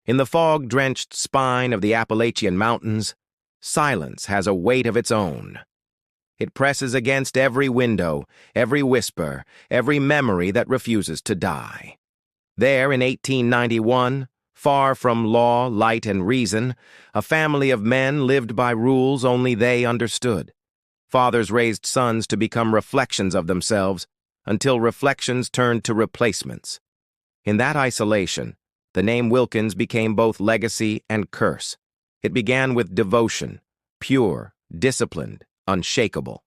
In the fog-drenched spine of the Appalachian Mountains, silence has a weight of its own. It presses against every window, every whisper, every memory that refuses to die. There, in 1891, far from law, light, and reason, a family of men lived by rules only they understood. Fathers raised sons to become reflections of themselves, until reflections turned to replacements. In that isolation, the name Wilkins became both legacy and curse. It began with devotion, pure, disciplined, unshakable.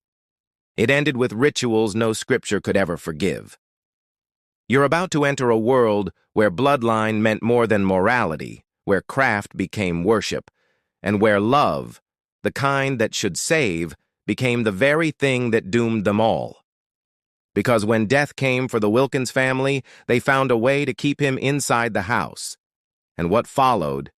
It ended with rituals no scripture could ever forgive. You're about to enter a world where bloodline meant more than morality, where craft became worship, and where love, the kind that should save, became the very thing that doomed them all. Because when death came for the Wilkins family, they found a way to keep him inside the house. And what followed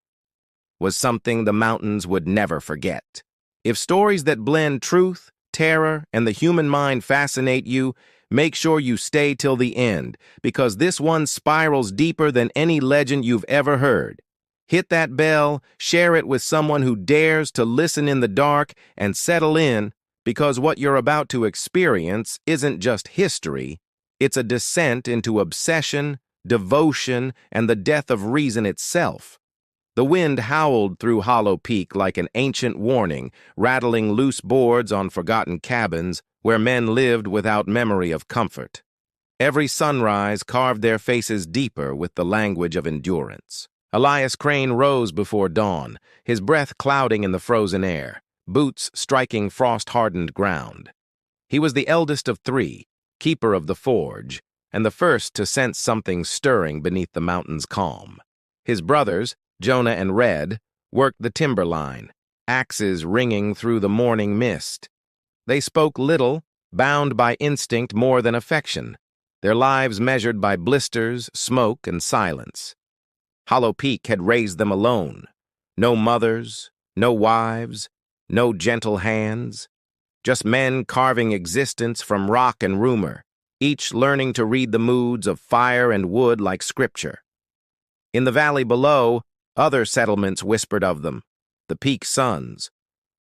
was something the mountains would never forget. If stories that blend truth, terror, and the human mind fascinate you, make sure you stay till the end, because this one spirals deeper than any legend you've ever heard. Hit that bell, share it with someone who dares to listen in the dark, and settle in, because what you're about to experience isn't just history, it's a descent into obsession, devotion, and the death of reason itself. The wind howled through Hollow Peak like an ancient warning, rattling loose boards on forgotten cabins where men lived without memory of comfort. Every sunrise carved their faces deeper with the language of endurance. Elias Crane rose before dawn, his breath clouding in the frozen air, boots striking frost-hardened ground. He was the eldest of three, keeper of the forge, and the first to sense something stirring beneath the mountain's calm. His brothers, Jonah and Red, worked the timber line, axes ringing through the morning mist. They spoke little, bound by instinct more than affection, their lives measured by blisters, smoke, and silence. Hollow Peak had raised them alone. No mothers, no wives, no gentle hands. Just men carving existence from rock and rumor, each learning to read the moods of fire and wood like scripture. In the valley below, other settlements whispered of them, the Peak Sons,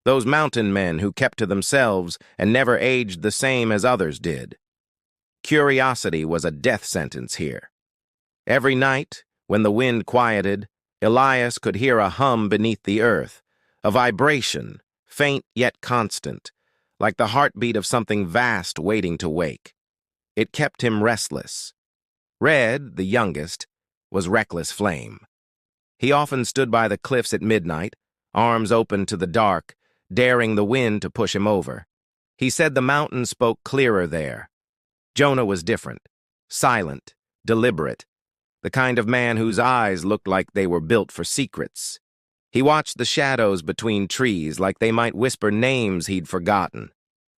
those mountain men who kept to themselves and never aged the same as others did. Curiosity was a death sentence here. Every night, when the wind quieted, Elias could hear a hum beneath the earth, a vibration, faint yet constant, like the heartbeat of something vast waiting to wake. It kept him restless. Red, the youngest, was reckless flame. He often stood by the cliffs at midnight, arms open to the dark, daring the wind to push him over. He said the mountain spoke clearer there. Jonah was different, silent, deliberate, the kind of man whose eyes looked like they were built for secrets. He watched the shadows between trees like they might whisper names he'd forgotten.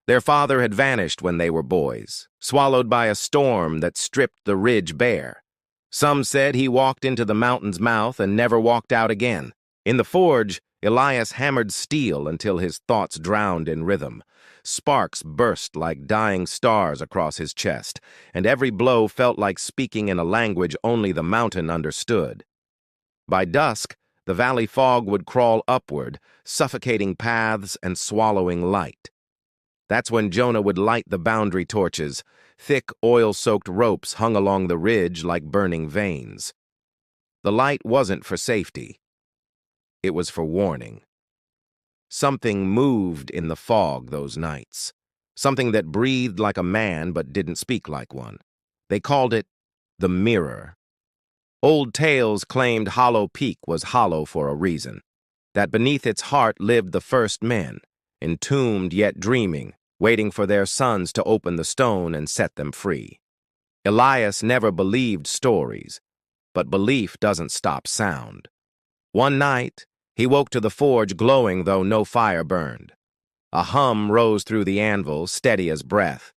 Their father had vanished when they were boys, swallowed by a storm that stripped the ridge bare. Some said he walked into the mountain's mouth and never walked out again. In the forge, Elias hammered steel until his thoughts drowned in rhythm. Sparks burst like dying stars across his chest, and every blow felt like speaking in a language only the mountain understood. By dusk, the valley fog would crawl upward, suffocating paths and swallowing light. That's when Jonah would light the boundary torches. Thick, oil-soaked ropes hung along the ridge like burning veins. The light wasn't for safety. It was for warning. Something moved in the fog those nights. Something that breathed like a man but didn't speak like one. They called it the mirror. Old tales claimed Hollow Peak was hollow for a reason. That beneath its heart lived the first men, entombed yet dreaming, waiting for their sons to open the stone and set them free. Elias never believed stories, but belief doesn't stop sound. One night, he woke to the forge glowing though no fire burned. A hum rose through the anvil, steady as breath.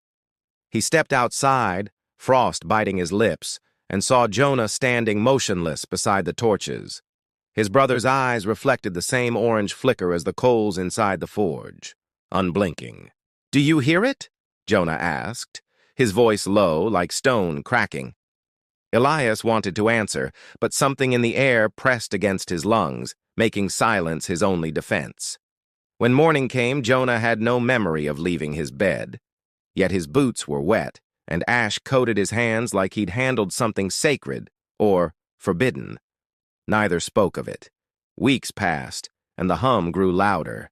He stepped outside, frost biting his lips, and saw Jonah standing motionless beside the torches. His brother's eyes reflected the same orange flicker as the coals inside the forge, unblinking. "Do you hear it?" Jonah asked, his voice low, like stone cracking. Elias wanted to answer, but something in the air pressed against his lungs, making silence his only defense. When morning came, Jonah had no memory of leaving his bed. Yet his boots were wet, and ash coated his hands like he'd handled something sacred, or forbidden. Neither spoke of it. Weeks passed, and the hum grew louder.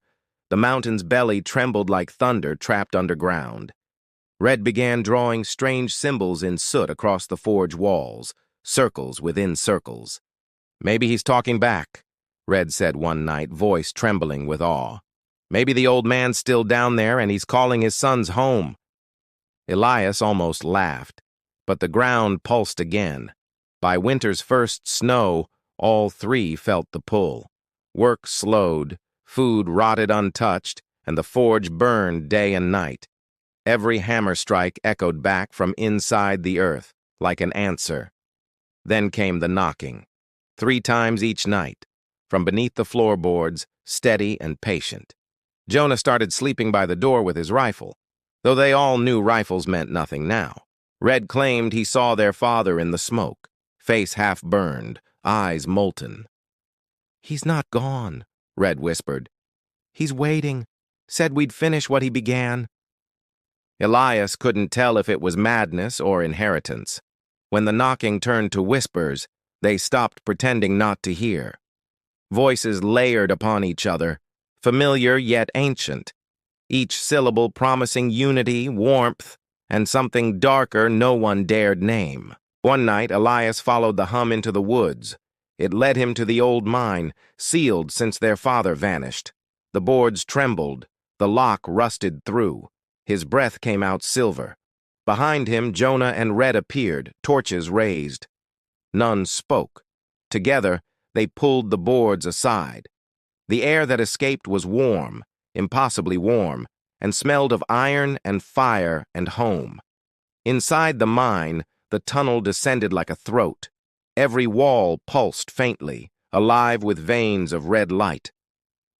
The mountain's belly trembled like thunder trapped underground. Red began drawing strange symbols in soot across the forge walls, circles within circles. "Maybe he's talking back," Red said one night, voice trembling with awe. "Maybe the old man's still down there and he's calling his sons home." Elias almost laughed, but the ground pulsed again. By winter's first snow, all three felt the pull. Work slowed, food rotted untouched, and the forge burned day and night. Every hammer strike echoed back from inside the earth, like an answer. Then came the knocking, 3 times each night, from beneath the floorboards, steady and patient. Jonah started sleeping by the door with his rifle, though they all knew rifles meant nothing now. Red claimed he saw their father in the smoke, face half burned, eyes molten. "He's not gone," Red whispered. "He's waiting. Said we'd finish what he began." Elias couldn't tell if it was madness or inheritance. When the knocking turned to whispers, they stopped pretending not to hear. Voices layered upon each other, familiar yet ancient, each syllable promising unity, warmth, and something darker no one dared name. One night, Elias followed the hum into the woods. It led him to the old mine, sealed since their father vanished. The boards trembled, the lock rusted through. His breath came out silver. Behind him, Jonah and Red appeared, torches raised. None spoke. Together, they pulled the boards aside. The air that escaped was warm, impossibly warm, and smelled of iron and fire and home. Inside the mine, the tunnel descended like a throat. Every wall pulsed faintly, alive with veins of red light.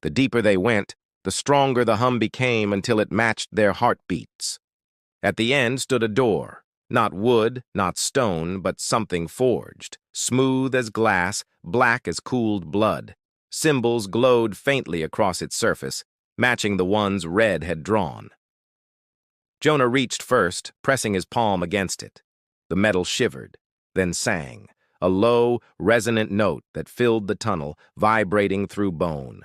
The deeper they went, the stronger the hum became until it matched their heartbeats. At the end stood a door, not wood, not stone, but something forged, smooth as glass, black as cooled blood. Symbols glowed faintly across its surface, matching the ones Red had drawn. Jonah reached first, pressing his palm against it. The metal shivered, then sang, a low, resonant note that filled the tunnel, vibrating through bone.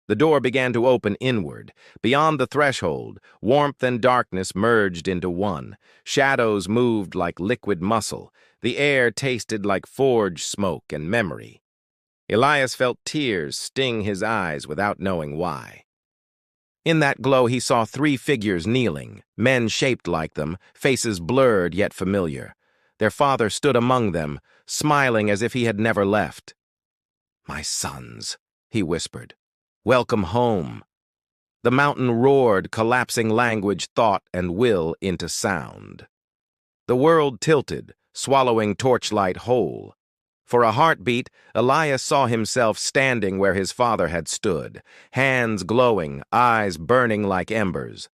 The door began to open inward. Beyond the threshold, warmth and darkness merged into one. Shadows moved like liquid muscle. The air tasted like forge smoke and memory. Elias felt tears sting his eyes without knowing why. In that glow he saw 3 figures kneeling, men shaped like them, faces blurred yet familiar. Their father stood among them, smiling as if he had never left. "My sons," he whispered. "Welcome home." The mountain roared, collapsing language, thought, and will into sound. The world tilted, swallowing torchlight whole. For a heartbeat, Elias saw himself standing where his father had stood, hands glowing, eyes burning like embers.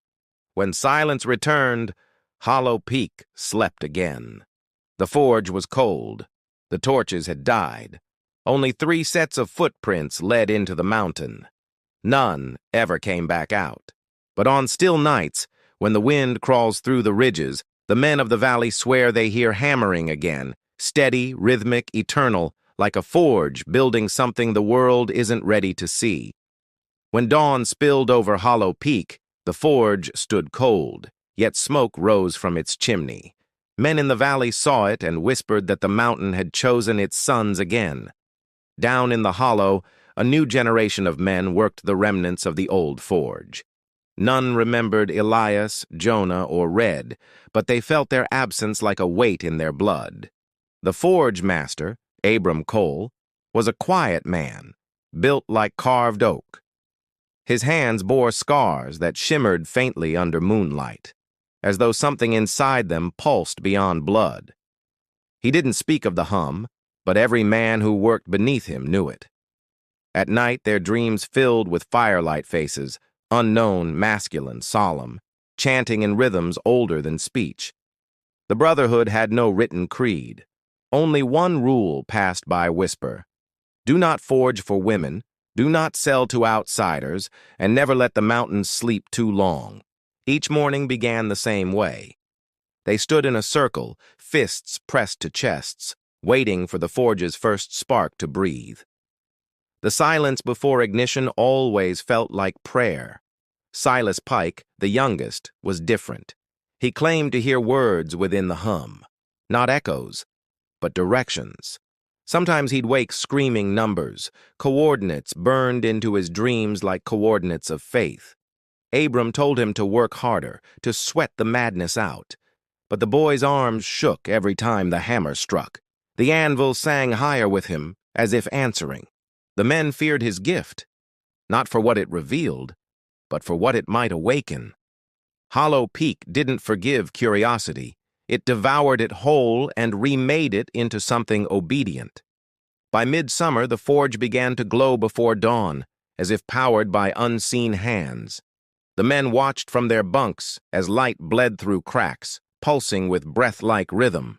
When silence returned, Hollow Peak slept again. The forge was cold. The torches had died. Only 3 sets of footprints led into the mountain. None ever came back out. But on still nights, when the wind crawls through the ridges, the men of the valley swear they hear hammering again, steady, rhythmic, eternal, like a forge building something the world isn't ready to see. When dawn spilled over Hollow Peak, the forge stood cold, yet smoke rose from its chimney. Men in the valley saw it and whispered that the mountain had chosen its sons again. Down in the hollow, a new generation of men worked the remnants of the old forge. None remembered Elias, Jonah, or Red, but they felt their absence like a weight in their blood. The forge master, Abram Cole, was a quiet man, built like carved oak. His hands bore scars that shimmered faintly under moonlight, as though something inside them pulsed beyond blood. He didn't speak of the hum, but every man who worked beneath him knew it. At night, their dreams filled with firelight faces, unknown, masculine, solemn, chanting in rhythms older than speech. The Brotherhood had no written creed. Only one rule passed by whisper. Do not forge for women, do not sell to outsiders, and never let the mountains sleep too long. Each morning began the same way. They stood in a circle, fists pressed to chests, waiting for the forge's first spark to breathe. The silence before ignition always felt like prayer. Silas Pike, the youngest, was different. He claimed to hear words within the hum, not echoes, but directions. Sometimes he'd wake screaming numbers, coordinates burned into his dreams like coordinates of faith. Abram told him to work harder, to sweat the madness out. But the boy's arms shook every time the hammer struck. The anvil sang higher with him, as if answering. The men feared his gift, not for what it revealed, but for what it might awaken. Hollow Peak didn't forgive curiosity. It devoured it whole and remade it into something obedient. By midsummer, the forge began to glow before dawn, as if powered by unseen hands. The men watched from their bunks as light bled through cracks, pulsing with breath-like rhythm.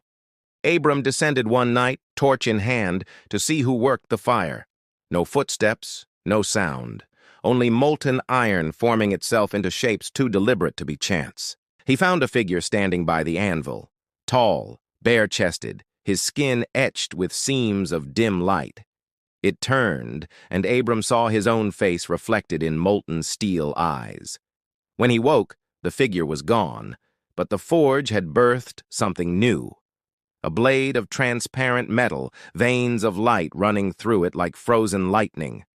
Abram descended one night, torch in hand, to see who worked the fire. No footsteps, no sound, only molten iron forming itself into shapes too deliberate to be chance. He found a figure standing by the anvil, tall, bare-chested, his skin etched with seams of dim light. It turned, and Abram saw his own face reflected in molten steel eyes. When he woke, the figure was gone, but the forge had birthed something new. A blade of transparent metal, veins of light running through it like frozen lightning.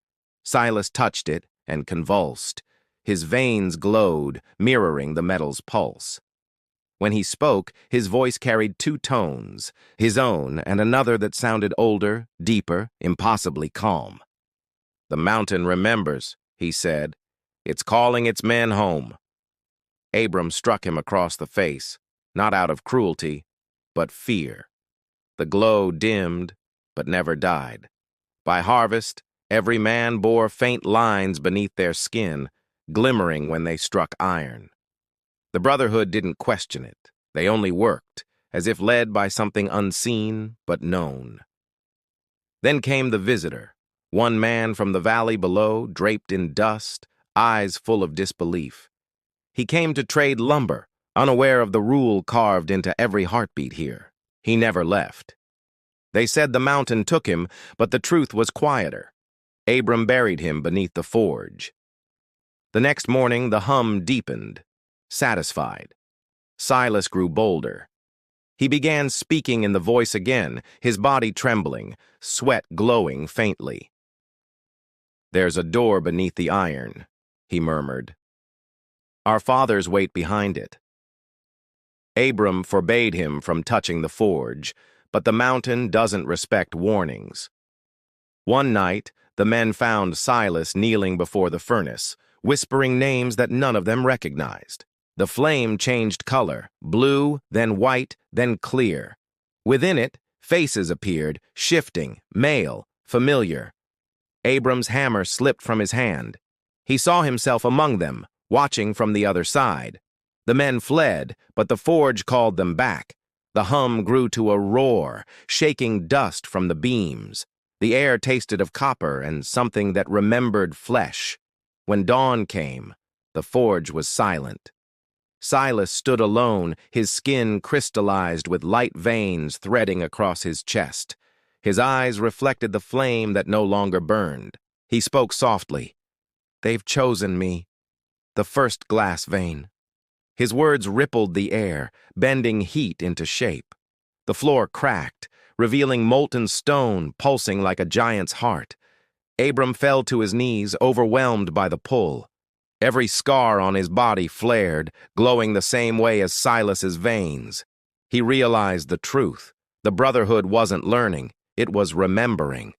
Silas touched it and convulsed. His veins glowed, mirroring the metal's pulse. When he spoke, his voice carried two tones, his own and another that sounded older, deeper, impossibly calm. "The mountain remembers," he said. "It's calling its men home." Abram struck him across the face, not out of cruelty, but fear. The glow dimmed, but never died. By harvest, every man bore faint lines beneath their skin, glimmering when they struck iron. The Brotherhood didn't question it. They only worked, as if led by something unseen but known. Then came the visitor, one man from the valley below, draped in dust, eyes full of disbelief. He came to trade lumber, unaware of the rule carved into every heartbeat here. He never left. They said the mountain took him, but the truth was quieter. Abram buried him beneath the forge. The next morning, the hum deepened, satisfied. Silas grew bolder. He began speaking in the voice again, his body trembling, sweat glowing faintly. "There's a door beneath the iron," he murmured. "Our fathers wait behind it." Abram forbade him from touching the forge, but the mountain doesn't respect warnings. One night, the men found Silas kneeling before the furnace, whispering names that none of them recognized. The flame changed color, blue, then white, then clear. Within it, faces appeared, shifting, male, familiar. Abram's hammer slipped from his hand. He saw himself among them, watching from the other side. The men fled, but the forge called them back. The hum grew to a roar, shaking dust from the beams. The air tasted of copper and something that remembered flesh. When dawn came, the forge was silent. Silas stood alone, his skin crystallized with light veins threading across his chest. His eyes reflected the flame that no longer burned. He spoke softly. "They've chosen me, the first glass vein." His words rippled the air, bending heat into shape. The floor cracked, revealing molten stone pulsing like a giant's heart. Abram fell to his knees, overwhelmed by the pull. Every scar on his body flared, glowing the same way as Silas's veins. He realized the truth. The Brotherhood wasn't learning, it was remembering.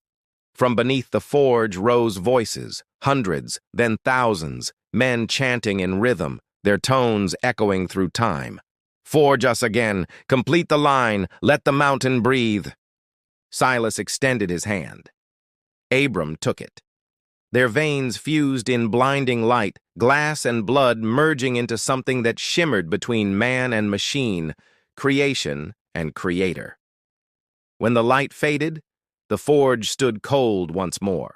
From beneath the forge rose voices, hundreds, then thousands, men chanting in rhythm, their tones echoing through time. "Forge us again, complete the line, let the mountain breathe." Silas extended his hand. Abram took it. Their veins fused in blinding light, glass and blood merging into something that shimmered between man and machine, creation and creator. When the light faded, the forge stood cold once more.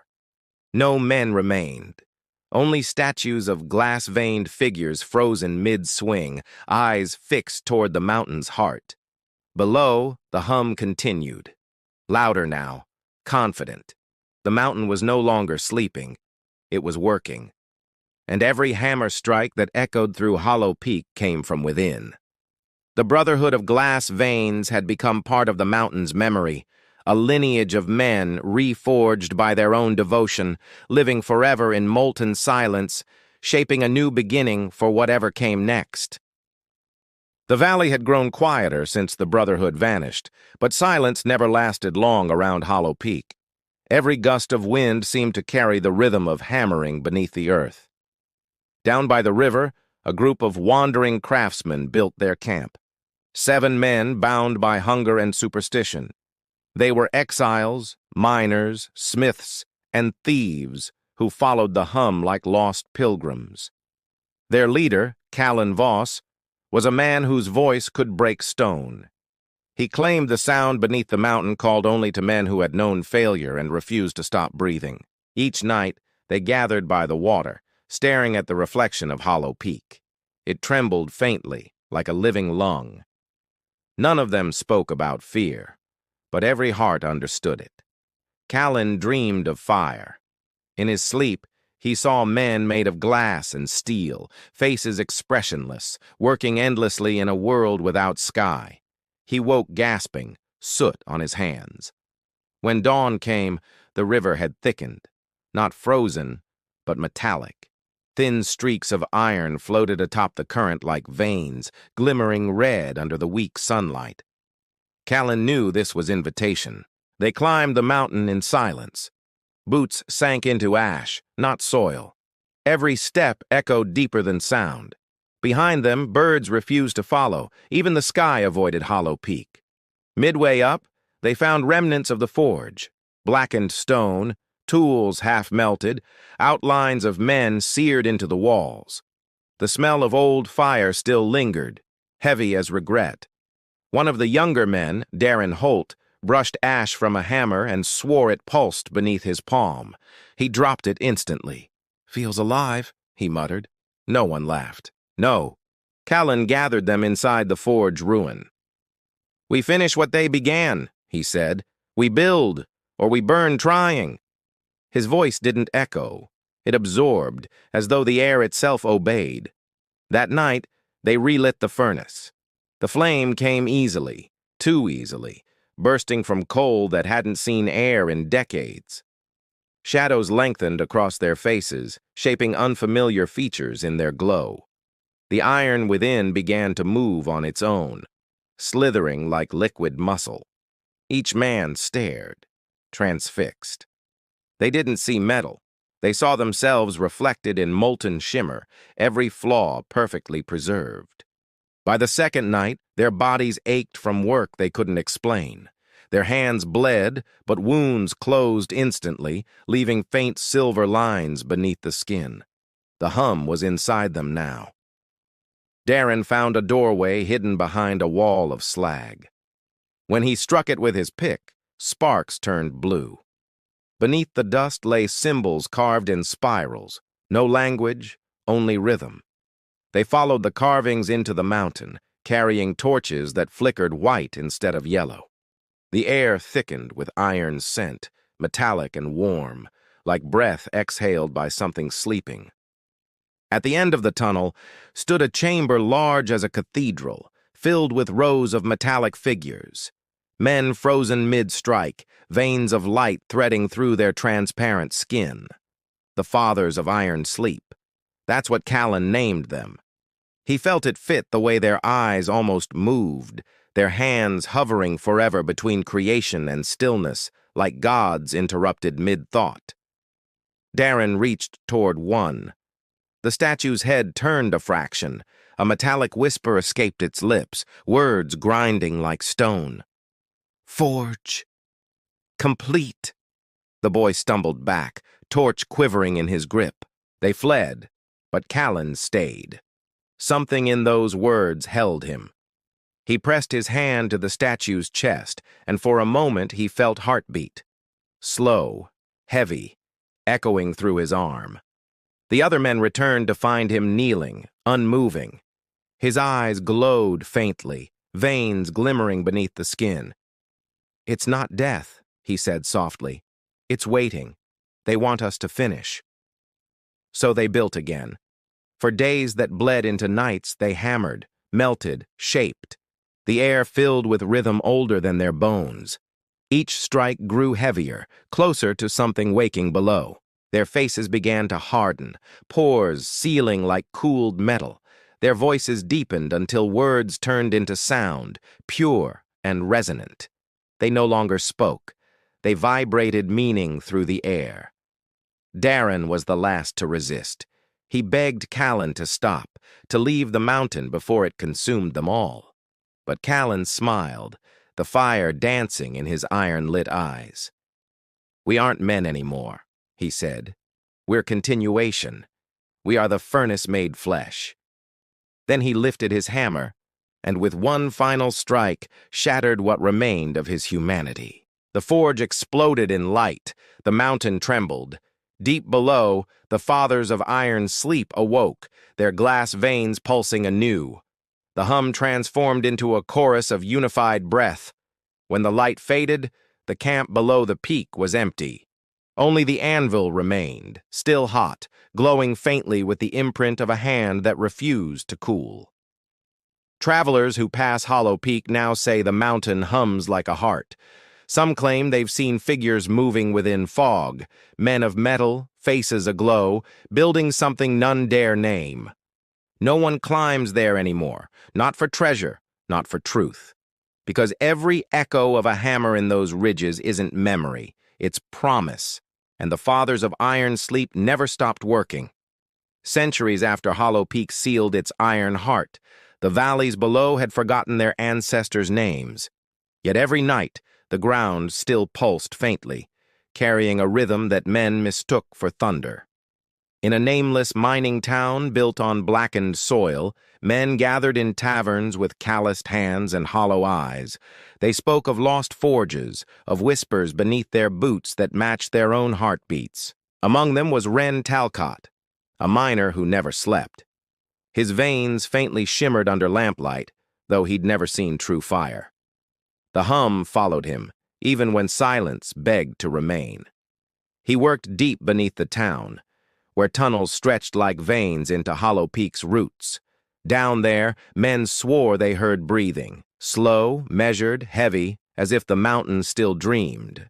No men remained. Only statues of glass-veined figures frozen mid-swing, eyes fixed toward the mountain's heart. Below, the hum continued. Louder now, confident. The mountain was no longer sleeping. It was working. And every hammer strike that echoed through Hollow Peak came from within. The Brotherhood of Glass Veins had become part of the mountain's memory, a lineage of men reforged by their own devotion, living forever in molten silence, shaping a new beginning for whatever came next. The valley had grown quieter since the Brotherhood vanished, but silence never lasted long around Hollow Peak. Every gust of wind seemed to carry the rhythm of hammering beneath the earth. Down by the river, a group of wandering craftsmen built their camp. 7 men bound by hunger and superstition. They were exiles, miners, smiths, and thieves who followed the hum like lost pilgrims. Their leader, Callan Voss, was a man whose voice could break stone. He claimed the sound beneath the mountain called only to men who had known failure and refused to stop breathing. Each night, they gathered by the water, staring at the reflection of Hollow Peak. It trembled faintly, like a living lung. None of them spoke about fear, but every heart understood it. Callan dreamed of fire. In his sleep, he saw men made of glass and steel, faces expressionless, working endlessly in a world without sky. He woke gasping, soot on his hands. When dawn came, the river had thickened, not frozen, but metallic. Thin streaks of iron floated atop the current like veins, glimmering red under the weak sunlight. Callan knew this was invitation. They climbed the mountain in silence. Boots sank into ash, not soil. Every step echoed deeper than sound. Behind them, birds refused to follow. Even the sky avoided Hollow Peak. Midway up, they found remnants of the forge, blackened stone, tools half-melted, outlines of men seared into the walls. The smell of old fire still lingered, heavy as regret. One of the younger men, Darren Holt, brushed ash from a hammer and swore it pulsed beneath his palm. He dropped it instantly. "Feels alive," he muttered. No one laughed. No. Callan gathered them inside the forge ruin. "We finish what they began," he said. "We build, or we burn trying." His voice didn't echo. It absorbed, as though the air itself obeyed. That night, they relit the furnace. The flame came easily, too easily, bursting from coal that hadn't seen air in decades. Shadows lengthened across their faces, shaping unfamiliar features in their glow. The iron within began to move on its own, slithering like liquid muscle. Each man stared, transfixed. They didn't see metal. They saw themselves reflected in molten shimmer, every flaw perfectly preserved. By the second night, their bodies ached from work they couldn't explain. Their hands bled, but wounds closed instantly, leaving faint silver lines beneath the skin. The hum was inside them now. Darren found a doorway hidden behind a wall of slag. When he struck it with his pick, sparks turned blue. Beneath the dust lay symbols carved in spirals, no language, only rhythm. They followed the carvings into the mountain, carrying torches that flickered white instead of yellow. The air thickened with iron scent, metallic and warm, like breath exhaled by something sleeping. At the end of the tunnel stood a chamber large as a cathedral, filled with rows of metallic figures. Men frozen mid-strike, veins of light threading through their transparent skin. The fathers of iron sleep. That's what Callan named them. He felt it fit the way their eyes almost moved, their hands hovering forever between creation and stillness, like gods interrupted mid-thought. Darren reached toward one. The statue's head turned a fraction. A metallic whisper escaped its lips, words grinding like stone. "Forge. Complete." The boy stumbled back, torch quivering in his grip. They fled, but Callan stayed. Something in those words held him. He pressed his hand to the statue's chest, and for a moment he felt heartbeat. Slow, heavy, echoing through his arm. The other men returned to find him kneeling, unmoving. His eyes glowed faintly, veins glimmering beneath the skin. "It's not death," he said softly. "It's waiting. They want us to finish." So they built again. For days that bled into nights, they hammered, melted, shaped. The air filled with rhythm older than their bones. Each strike grew heavier, closer to something waking below. Their faces began to harden, pores sealing like cooled metal. Their voices deepened until words turned into sound, pure and resonant. They no longer spoke. They vibrated meaning through the air. Darren was the last to resist. He begged Callan to stop, to leave the mountain before it consumed them all. But Callan smiled, the fire dancing in his iron-lit eyes. "We aren't men anymore," he said. "We're continuation. We are the furnace made flesh." Then he lifted his hammer, and with one final strike, shattered what remained of his humanity. The forge exploded in light. The mountain trembled. Deep below, the fathers of iron sleep awoke, their glass veins pulsing anew. The hum transformed into a chorus of unified breath. When the light faded, the camp below the peak was empty. Only the anvil remained, still hot, glowing faintly with the imprint of a hand that refused to cool. Travelers who pass Hollow Peak now say the mountain hums like a heart. Some claim they've seen figures moving within fog, men of metal, faces aglow, building something none dare name. No one climbs there anymore, not for treasure, not for truth. Because every echo of a hammer in those ridges isn't memory, it's promise, and the fathers of iron sleep never stopped working. Centuries after Hollow Peak sealed its iron heart, the valleys below had forgotten their ancestors' names. Yet every night, the ground still pulsed faintly, carrying a rhythm that men mistook for thunder. In a nameless mining town built on blackened soil, men gathered in taverns with calloused hands and hollow eyes. They spoke of lost forges, of whispers beneath their boots that matched their own heartbeats. Among them was Ren Talcott, a miner who never slept. His veins faintly shimmered under lamplight, though he'd never seen true fire. The hum followed him, even when silence begged to remain. He worked deep beneath the town, where tunnels stretched like veins into Hollow Peak's roots. Down there, men swore they heard breathing, slow, measured, heavy, as if the mountain still dreamed.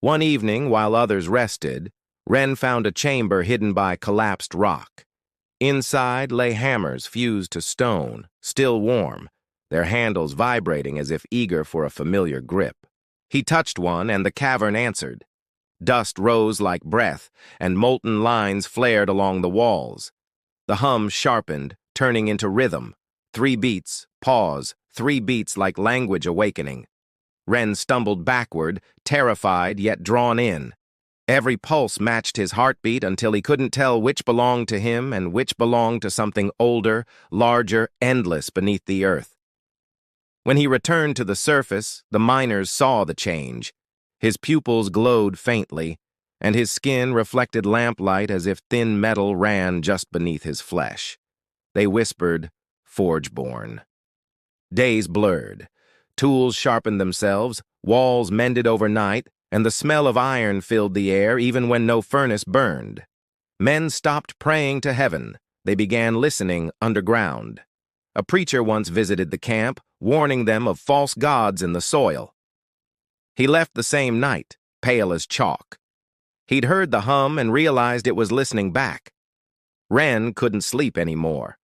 One evening, while others rested, Ren found a chamber hidden by collapsed rock. Inside lay hammers fused to stone, still warm, their handles vibrating as if eager for a familiar grip. He touched one, and the cavern answered. Dust rose like breath, and molten lines flared along the walls. The hum sharpened, turning into rhythm. 3 beats, pause, 3 beats like language awakening. Ren stumbled backward, terrified yet drawn in. Every pulse matched his heartbeat until he couldn't tell which belonged to him and which belonged to something older, larger, endless beneath the earth. When he returned to the surface, the miners saw the change. His pupils glowed faintly, and his skin reflected lamplight as if thin metal ran just beneath his flesh. They whispered, "Forgeborn." Days blurred. Tools sharpened themselves, walls mended overnight, and the smell of iron filled the air even when no furnace burned. Men stopped praying to heaven. They began listening underground. A preacher once visited the camp, warning them of false gods in the soil. He left the same night, pale as chalk. He'd heard the hum and realized it was listening back. Ren couldn't sleep anymore.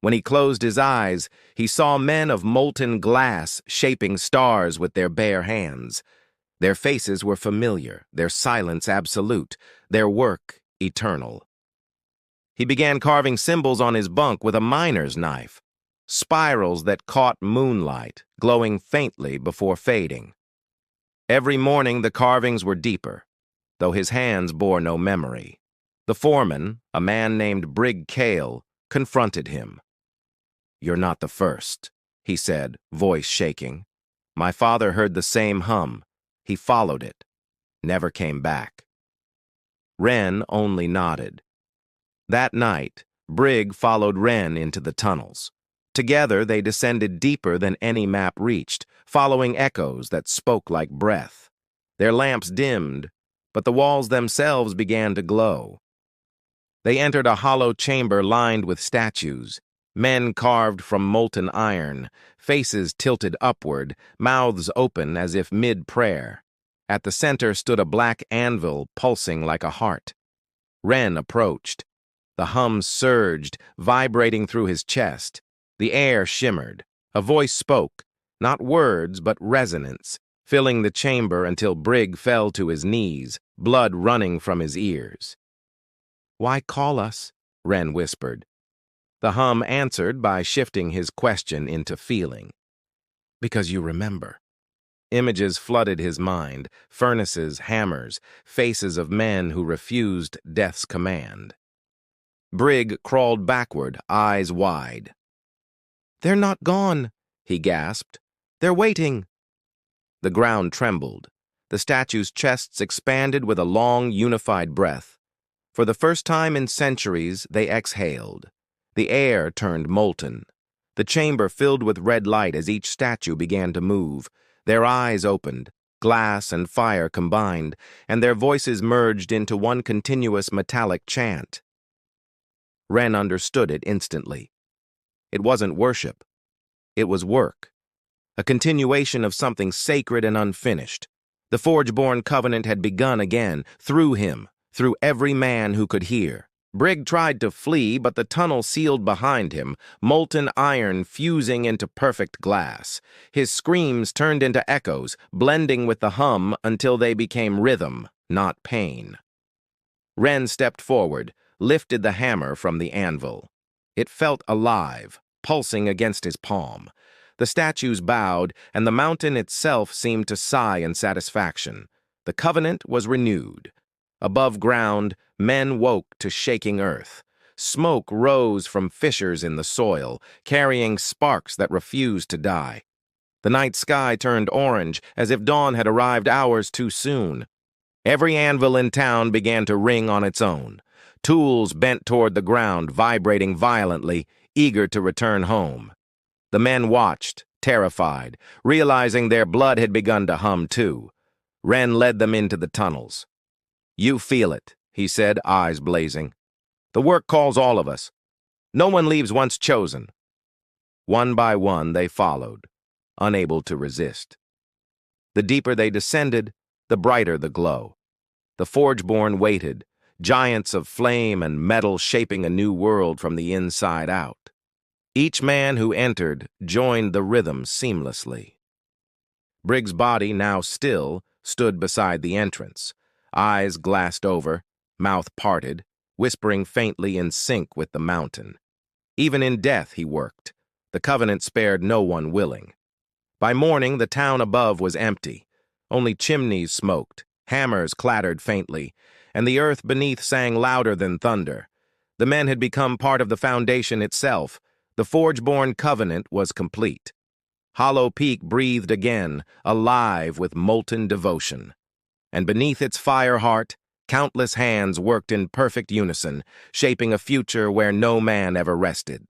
When he closed his eyes, he saw men of molten glass shaping stars with their bare hands. Their faces were familiar, their silence absolute, their work eternal. He began carving symbols on his bunk with a miner's knife, spirals that caught moonlight, glowing faintly before fading. Every morning the carvings were deeper, though his hands bore no memory. The foreman, a man named Brig Kale, confronted him. "You're not the first," he said, voice shaking. My father heard the same hum. He followed it. Never came back. Wren only nodded. That night, Brigg followed Wren into the tunnels. Together they descended deeper than any map reached, following echoes that spoke like breath. Their lamps dimmed, but the walls themselves began to glow. They entered a hollow chamber lined with statues, men carved from molten iron, faces tilted upward, mouths open as if mid-prayer. At the center stood a black anvil pulsing like a heart. Wren approached. The hum surged, vibrating through his chest. The air shimmered. A voice spoke, not words but resonance, filling the chamber until Brigg fell to his knees, blood running from his ears. "Why call us?" Wren whispered. The hum answered by shifting his question into feeling. "Because you remember." Images flooded his mind, furnaces, hammers, faces of men who refused death's command. Brigg crawled backward, eyes wide. "They're not gone," he gasped. "They're waiting." The ground trembled. The statues' chests expanded with a long, unified breath. For the first time in centuries, they exhaled. The air turned molten. The chamber filled with red light as each statue began to move. Their eyes opened, glass and fire combined, and their voices merged into one continuous metallic chant. Wren understood it instantly. It wasn't worship. It was work. A continuation of something sacred and unfinished. The Forgeborn Covenant had begun again, through him, through every man who could hear. Brigg tried to flee, but the tunnel sealed behind him, molten iron fusing into perfect glass. His screams turned into echoes, blending with the hum until they became rhythm, not pain. Wren stepped forward, lifted the hammer from the anvil. It felt alive, pulsing against his palm. The statues bowed, and the mountain itself seemed to sigh in satisfaction. The covenant was renewed. Above ground, men woke to shaking earth. Smoke rose from fissures in the soil, carrying sparks that refused to die. The night sky turned orange, as if dawn had arrived hours too soon. Every anvil in town began to ring on its own. Tools bent toward the ground, vibrating violently, eager to return home. The men watched, terrified, realizing their blood had begun to hum too. Wren led them into the tunnels. "You feel it," he said, eyes blazing. "The work calls all of us. No one leaves once chosen." One by one they followed, unable to resist. The deeper they descended, the brighter the glow. The Forgeborn waited, giants of flame and metal shaping a new world from the inside out. Each man who entered joined the rhythm seamlessly. Brigg's body, now still, stood beside the entrance, eyes glassed over, mouth parted, whispering faintly in sync with the mountain. Even in death he worked. The covenant spared no one willing. By morning, the town above was empty. Only chimneys smoked, hammers clattered faintly, and the earth beneath sang louder than thunder. The men had become part of the foundation itself. The Forgeborn Covenant was complete. Hollow Peak breathed again, alive with molten devotion. And beneath its fire heart, countless hands worked in perfect unison, shaping a future where no man ever rested.